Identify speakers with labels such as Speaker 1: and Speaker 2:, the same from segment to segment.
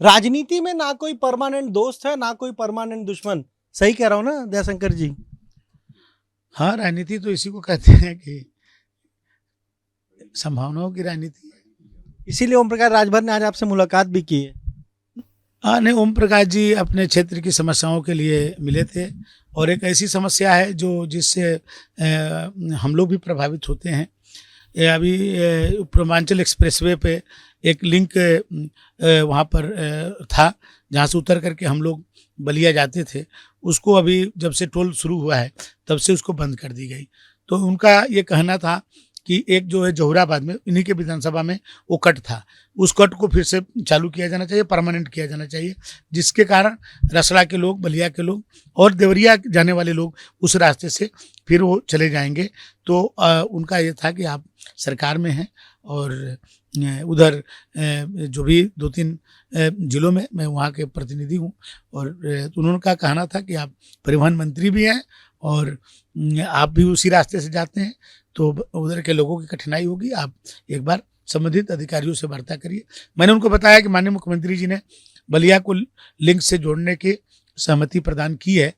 Speaker 1: राजनीति में ना कोई परमानेंट दोस्त है ना कोई परमानेंट दुश्मन। सही कह रहा हूँ ना दयाशंकर जी?
Speaker 2: हाँ, राजनीति तो इसी को कहते हैं कि संभावनाओं की राजनीति है।
Speaker 1: इसीलिए ओम प्रकाश राजभर ने आज आपसे मुलाकात भी की है।
Speaker 2: हाँ, नहीं, ओम प्रकाश जी अपने क्षेत्र की समस्याओं के लिए मिले थे और एक ऐसी समस्या है जिससे हम लोग भी प्रभावित होते हैं। ये अभी पूर्वांचल एक्सप्रेसवे पे एक लिंक वहाँ पर था, जहाँ से उतर करके हम लोग बलिया जाते थे। उसको अभी जब से टोल शुरू हुआ है तब से उसको बंद कर दी गई। तो उनका ये कहना था कि एक जो है जहुराबाद में, इन्हीं के विधानसभा में वो कट था, उस कट को फिर से चालू किया जाना चाहिए, परमानेंट किया जाना चाहिए, जिसके कारण रसड़ा के लोग, बलिया के लोग और देवरिया जाने वाले लोग उस रास्ते से फिर वो चले जाएंगे। तो उनका ये था कि आप सरकार में हैं और उधर जो भी 2-3 जिलों में मैं वहाँ के प्रतिनिधि हूँ और उन्होंने का कहना था कि आप परिवहन मंत्री भी हैं और आप भी उसी रास्ते से जाते हैं, तो उधर के लोगों की कठिनाई होगी, आप एक बार संबंधित अधिकारियों से वार्ता करिए। मैंने उनको बताया कि माननीय मुख्यमंत्री जी ने बलिया को लिंक से जोड़ने की सहमति प्रदान की है,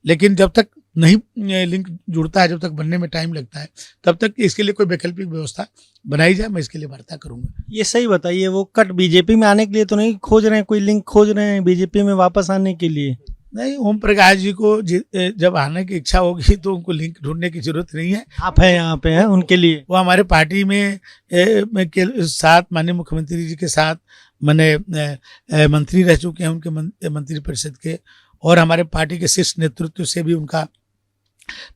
Speaker 2: लेकिन जब तक नहीं लिंक जुड़ता है, जब तक बनने में टाइम लगता है, तब तक इसके लिए कोई वैकल्पिक व्यवस्था बनाई जाए, मैं इसके लिए वार्ता करूंगा।
Speaker 1: ये सही बताइए, वो कट बीजेपी में आने के लिए तो नहीं खोज रहे हैं, कोई लिंक खोज रहे हैं बीजेपी में वापस आने के लिए?
Speaker 2: नहीं, ओम प्रकाश जी को जब आने की इच्छा होगी तो उनको लिंक ढूंढने की जरूरत नहीं है।
Speaker 1: आप हैं यहाँ पे हैं उनके लिए।
Speaker 2: वो हमारे पार्टी में के साथ, माननीय मुख्यमंत्री जी के साथ मैंने मंत्री रह चुके हैं, उनके मंत्री परिषद के, और हमारे पार्टी के शीर्ष नेतृत्व से भी उनका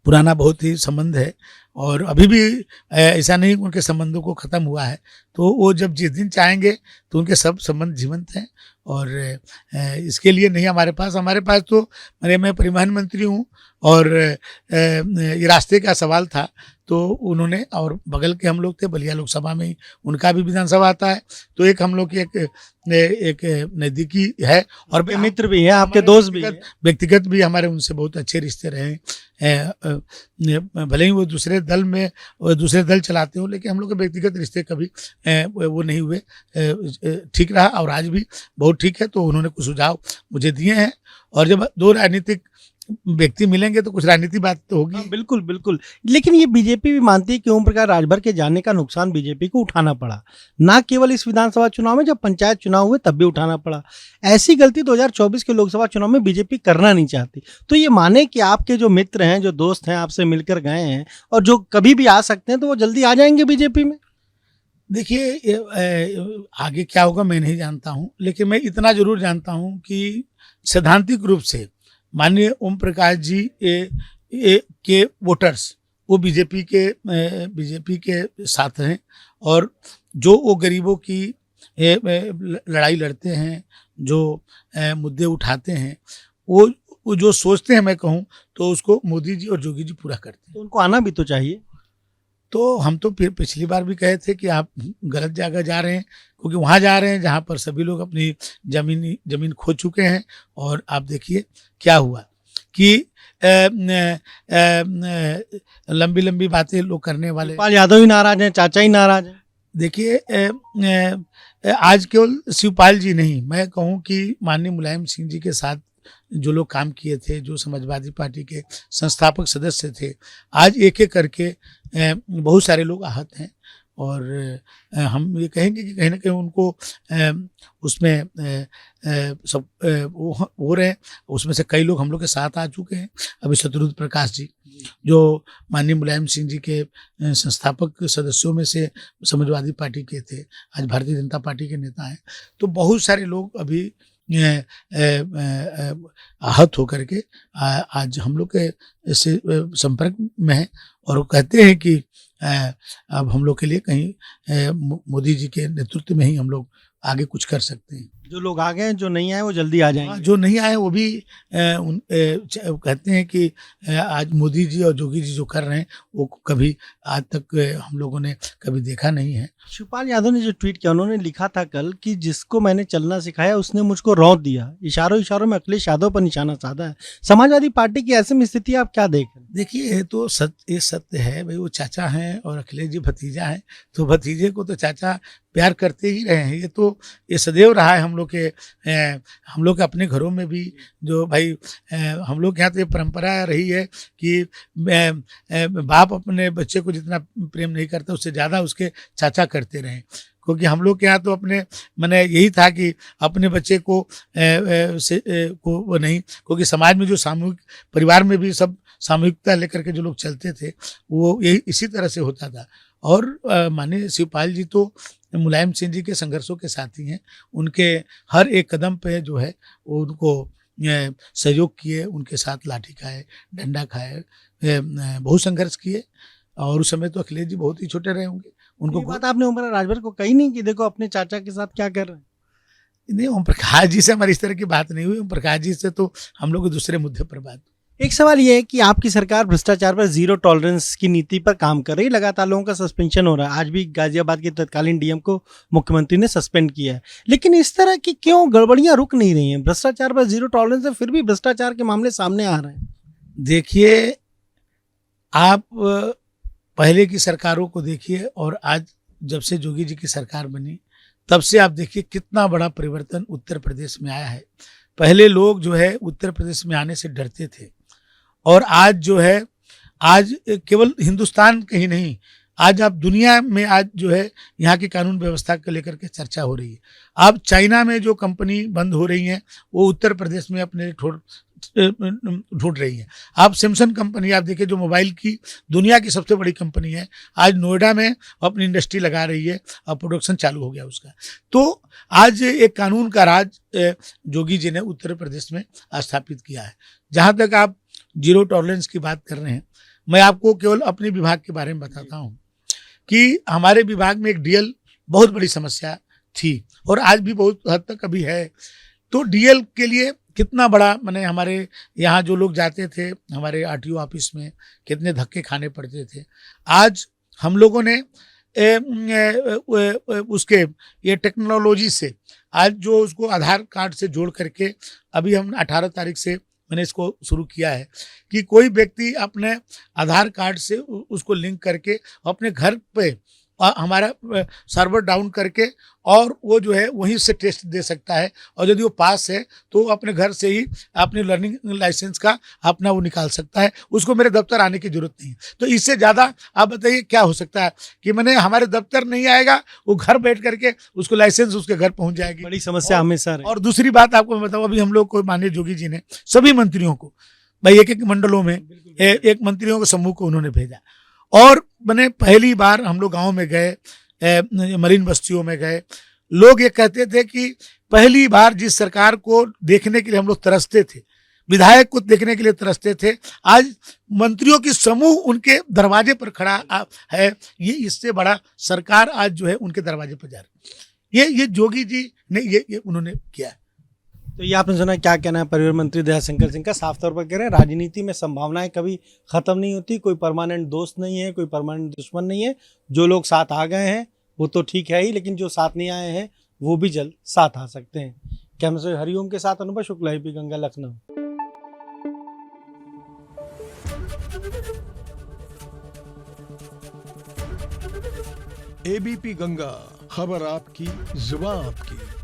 Speaker 2: पुराना बहुत ही संबंध है और अभी भी ऐसा नहीं उनके संबंधों को ख़त्म हुआ है। तो वो जब जिस दिन चाहेंगे तो उनके सब संबंध जीवंत हैं और इसके लिए नहीं हमारे पास तो मैं परिवहन मंत्री हूँ और ये रास्ते का सवाल था तो उन्होंने, और बगल के हम लोग थे बलिया लोकसभा में ही, उनका भी विधानसभा आता है, तो एक हम लोग की एक नज़दीकी है और
Speaker 1: मित्र भी है, आपके दोस्त भी है।
Speaker 2: व्यक्तिगत भी हमारे उनसे बहुत अच्छे रिश्ते रहे हैं। भले ही वो दूसरे दल चलाते हो, लेकिन हम लोग के व्यक्तिगत रिश्ते कभी वो नहीं हुए, ठीक रहा और आज भी बहुत ठीक है। तो उन्होंने कुछ सुझाव मुझे दिए हैं और जब दो राजनीतिक व्यक्ति मिलेंगे तो कुछ राजनीति बात तो होगी।
Speaker 1: बिल्कुल बिल्कुल, लेकिन ये बीजेपी भी मानती है कि ओम प्रकाश राजभर के जाने का नुकसान बीजेपी को उठाना पड़ा, ना केवल इस विधानसभा चुनाव में, जब पंचायत चुनाव हुए तब भी उठाना पड़ा। ऐसी गलती 2024 के लोकसभा चुनाव में बीजेपी करना नहीं चाहती। तो ये माने कि आपके जो मित्र हैं, जो दोस्त हैं, आपसे मिलकर गए हैं और जो कभी भी आ सकते हैं, तो वो जल्दी आ जाएंगे बीजेपी में?
Speaker 2: देखिए, आगे क्या होगा मैं नहीं जानता हूँ, लेकिन मैं इतना जरूर जानता हूँ कि सैद्धांतिक रूप से माननीय ओम प्रकाश जी के वोटर्स वो बीजेपी के साथ हैं और जो वो गरीबों की लड़ाई लड़ते हैं, जो मुद्दे उठाते हैं, वो जो सोचते हैं, मैं कहूँ तो उसको मोदी जी और योगी जी पूरा करते हैं।
Speaker 1: तो उनको आना भी तो चाहिए।
Speaker 2: तो हम तो पिछली बार भी कहे थे कि आप गलत जगह जा रहे हैं, क्योंकि वहाँ जा रहे हैं जहाँ पर सभी लोग अपनी जमीन खो चुके हैं। और आप देखिए क्या हुआ कि लंबी लंबी बातें लोग करने वाले,
Speaker 1: शिवपाल यादव ही नाराज हैं, चाचा ही नाराज हैं।
Speaker 2: देखिए, आज केवल शिवपाल जी नहीं, मैं कहूँ कि माननीय मुलायम सिंह जी के साथ जो लोग काम किए थे, जो समाजवादी पार्टी के संस्थापक सदस्य थे, आज एक एक करके बहुत सारे लोग आहत हैं। और हम ये कहेंगे कि कहीं ना कहीं उनको उसमें सब वो हो रहे हैं, उसमें से कई लोग हम लोग के साथ आ चुके हैं। अभी शत्रुघ्न प्रकाश जी, जो माननीय मुलायम सिंह जी के संस्थापक सदस्यों में से समाजवादी पार्टी के थे, आज भारतीय जनता पार्टी के नेता हैं। तो बहुत सारे लोग अभी आहत होकर के आज हम लोग के इससे संपर्क में हैं और वो कहते हैं कि अब हम लोग के लिए कहीं मोदी जी के नेतृत्व में ही हम लोग आगे कुछ कर सकते हैं।
Speaker 1: जो लोग आ गए, जो नहीं आए वो जल्दी आ जाएंगे।
Speaker 2: जो नहीं आए वो भी कहते हैं कि आज मोदी जी और योगी जी जो कर रहे हैं वो कभी आज तक हम लोगों ने कभी देखा नहीं है।
Speaker 1: शिवपाल यादव ने जो ट्वीट किया, उन्होंने लिखा था कल कि जिसको मैंने चलना सिखाया उसने मुझको रौंद दिया, इशारों इशारों में अखिलेश यादव पर निशाना साधा है। समाजवादी पार्टी की ऐसी में स्थिति आप क्या देख रहे हैं?
Speaker 2: देखिए, ये तो सत्य है भाई, वो चाचा हैं और अखिलेश जी भतीजा हैं, तो भतीजे को तो चाचा प्यार करते ही रहे हैं। ये सदैव रहा है हम लोग के अपने घरों में भी, जो भाई हम लोग के यहाँ तो ये परंपरा रही है कि बाप अपने बच्चे को जितना प्रेम नहीं करता उससे ज़्यादा उसके चाचा करते रहे, क्योंकि हम लोग के यहाँ तो अपने मैंने यही था कि अपने बच्चे को वो नहीं, क्योंकि समाज में जो सामूहिक परिवार में भी सब सामूहिकता लेकर के जो लोग चलते थे वो यही इसी तरह से होता था। और माननीय शिवपाल जी तो मुलायम सिंह जी के संघर्षों के साथी हैं, उनके हर एक कदम पे जो है वो उनको सहयोग किए, उनके साथ लाठी खाए, डंडा खाए, बहुत संघर्ष किए। और उस समय तो अखिलेश जी बहुत ही छोटे रहे होंगे, उनको
Speaker 1: ये बात आपने ओम प्रकाश राजभर को कही नहीं कि देखो अपने चाचा के साथ क्या कर रहे हैं?
Speaker 2: नहीं, ओम प्रकाश जी से हमारी इस तरह की बात नहीं हुई। ओम प्रकाश जी से तो हम लोग दूसरे मुद्दे पर बात।
Speaker 1: एक सवाल ये है कि आपकी सरकार भ्रष्टाचार पर जीरो टॉलरेंस की नीति पर काम कर रही है, लगातार लोगों का सस्पेंशन हो रहा है। आज भी गाजियाबाद के तत्कालीन डीएम को मुख्यमंत्री ने सस्पेंड किया है, लेकिन इस तरह की क्यों गड़बड़ियां रुक नहीं रही हैं? भ्रष्टाचार पर जीरो टॉलरेंस है, फिर भी भ्रष्टाचार के मामले सामने आ रहे हैं।
Speaker 2: देखिए, आप पहले की सरकारों को देखिए और आज जब से जोगी जी की सरकार बनी तब से आप देखिए कितना बड़ा परिवर्तन उत्तर प्रदेश में आया है। पहले लोग जो है उत्तर प्रदेश में आने से डरते थे, और आज जो है, आज केवल हिंदुस्तान के ही नहीं, आज आप दुनिया में आज जो है यहाँ की कानून व्यवस्था को लेकर के चर्चा हो रही है। अब चाइना में जो कंपनी बंद हो रही हैं वो उत्तर प्रदेश में अपने ढूंढ रही है। आप सैमसंग कंपनी आप देखिए, जो मोबाइल की दुनिया की सबसे बड़ी कंपनी है, आज नोएडा में अपनी इंडस्ट्री लगा रही है और प्रोडक्शन चालू हो गया उसका। तो आज एक कानून का राज जोगी जी ने उत्तर प्रदेश में स्थापित किया है। जहाँ तक आप जीरो टॉलरेंस की बात कर रहे हैं, मैं आपको केवल अपने विभाग के बारे में बताता हूँ कि हमारे विभाग में एक डीएल बहुत बड़ी समस्या थी और आज भी बहुत हद तक अभी है। तो डीएल के लिए कितना बड़ा मैंने हमारे यहाँ जो लोग जाते थे हमारे आरटीओ ऑफिस में कितने धक्के खाने पड़ते थे। आज हम लोगों ने उसके ये टेक्नोलॉजी से आज जो उसको आधार कार्ड से जोड़ करके अभी हम 18 तारीख से मैंने इसको शुरू किया है कि कोई व्यक्ति अपने आधार कार्ड से उसको लिंक करके अपने घर पे हमारा सर्वर डाउन करके और वो जो है वहीं से टेस्ट दे सकता है, और यदि वो पास है तो अपने घर से ही अपनी लर्निंग लाइसेंस का अपना वो निकाल सकता है, उसको मेरे दफ्तर आने की जरूरत नहीं। तो इससे ज़्यादा आप बताइए क्या हो सकता है कि मैंने हमारे दफ्तर नहीं आएगा, वो घर बैठ करके उसको लाइसेंस उसके घर पहुँच जाएगी।
Speaker 1: बड़ी समस्या हमेशा रही।
Speaker 2: और दूसरी बात आपको मैं बताऊँ, अभी हम लोग को माननीय जोगी जी ने सभी मंत्रियों को भाई एक एक मंडलों में एक मंत्रियों के समूह को उन्होंने भेजा, और मैंने पहली बार हम लोग गाँव में गए, मरीन बस्तियों में गए, लोग ये कहते थे कि पहली बार जिस सरकार को देखने के लिए हम लोग तरसते थे, विधायक को देखने के लिए तरसते थे, आज मंत्रियों की समूह उनके दरवाजे पर खड़ा है। ये इससे बड़ा सरकार आज जो है उनके दरवाजे पर जा रही है। ये जोगी जी ने ये उन्होंने किया है।
Speaker 1: तो ये आपने सुना, क्या कहना है परिवहन मंत्री दयाशंकर सिंह का? साफ तौर पर कह रहे हैं राजनीति में संभावनाएं कभी खत्म नहीं होती, कोई परमानेंट दोस्त नहीं है, कोई परमानेंट दुश्मन नहीं है। जो लोग साथ आ गए हैं वो तो ठीक है ही, लेकिन जो साथ नहीं आए हैं वो भी जल्द साथ आ सकते हैं। कैमरे से हरिओम के साथ अनुभव शुक्ला, एबीपी गंगा, लखनऊ।
Speaker 3: एबीपी गंगा, खबर आपकी, जुबान आपकी।